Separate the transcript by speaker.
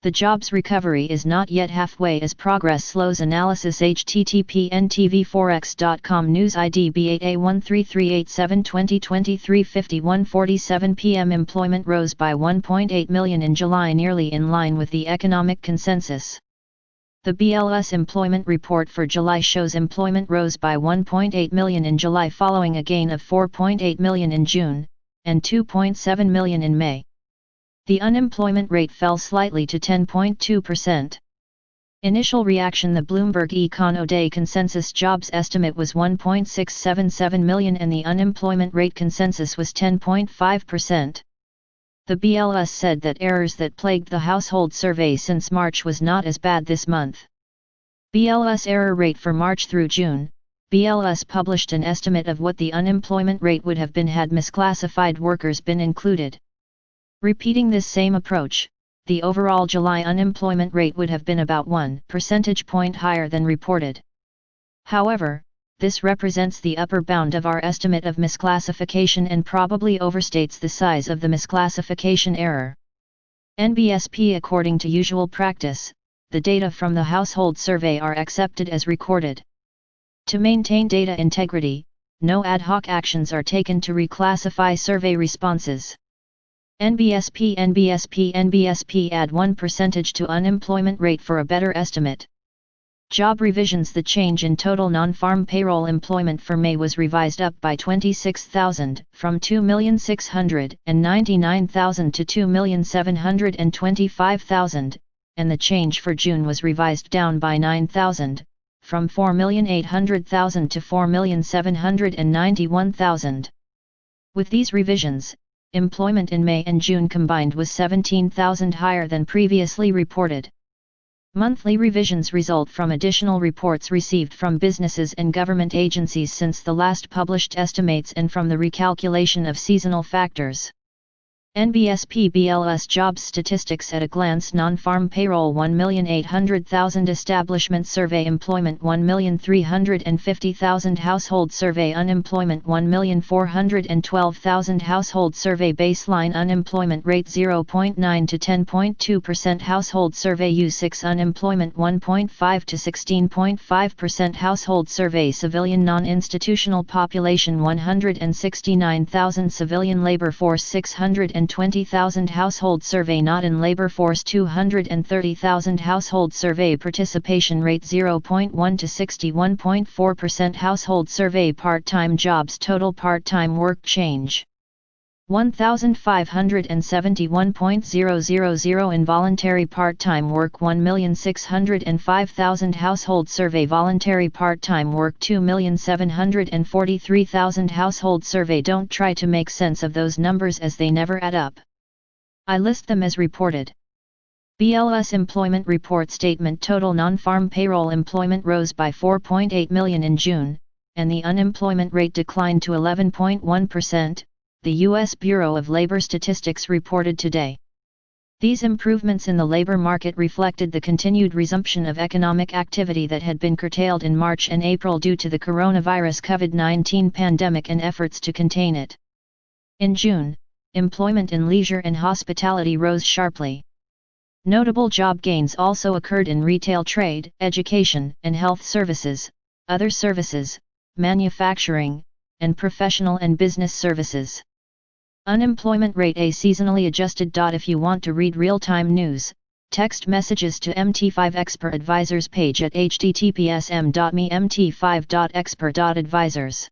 Speaker 1: The jobs recovery is not yet halfway as progress slows. Analysis http://ntv4x.com News ID B8A13387 2023 51:47 p.m. Employment rose by 1.8 million in July, nearly in line with the economic consensus. The BLS Employment Report for July shows employment rose by 1.8 million in July following a gain of 4.8 million in June, and 2.7 million in May. The unemployment rate fell slightly to 10.2%. Initial reaction: the Bloomberg Econoday consensus jobs estimate was 1.677 million and the unemployment rate consensus was 10.5%. The BLS said that errors that plagued the household survey since March was not as bad this month. BLS Error Rate for March through June. BLS published an estimate of what the unemployment rate would have been had misclassified workers been included. Repeating this same approach, the overall July unemployment rate would have been about 1 percentage point higher than reported. However, this represents the upper bound of our estimate of misclassification and probably overstates the size of the misclassification error. NBSP: according to usual practice, the data from the household survey are accepted as recorded. To maintain data integrity, no ad hoc actions are taken to reclassify survey responses. NBSP add 1% to unemployment rate for a better estimate. Job revisions: the change in total non-farm payroll employment for May was revised up by 26,000, from 2,699,000 to 2,725,000, and the change for June was revised down by 9,000, from 4,800,000 to 4,791,000. With these revisions, employment in May and June combined was 17,000 higher than previously reported. Monthly revisions result from additional reports received from businesses and government agencies since the last published estimates and from the recalculation of seasonal factors. NBSP BLS Jobs Statistics at a glance: non-farm payroll 1,800,000, establishment survey employment 1,350,000, household survey unemployment 1,412,000, household survey baseline unemployment rate 0.9 to 10.2%, household survey U6 unemployment 1.5 to 16.5%, household survey civilian non-institutional population 169,000, civilian labor force 620,000, household survey not in labor force 230,000, household survey participation rate 0.1 to 61.4%, household survey part-time jobs total part-time work change 1,571.000, involuntary part-time work 1,605,000, household survey voluntary part-time work 2,743,000, household survey. Don't try to make sense of those numbers as they never add up. I list them as reported. BLS Employment Report Statement: total non-farm payroll employment rose by 4.8 million in June, and the unemployment rate declined to 11.1%. The U.S. Bureau of Labor Statistics reported today. These improvements in the labor market reflected the continued resumption of economic activity that had been curtailed in March and April due to the coronavirus COVID-19 pandemic and efforts to contain it. In June, employment in leisure and hospitality rose sharply. Notable job gains also occurred in retail trade, education and health services, other services, manufacturing, and professional and business services. Unemployment rate: a seasonally adjusted. If you want to read real-time news, text messages to MT5 Expert Advisors page at https://m.me/mt5.expert.advisors.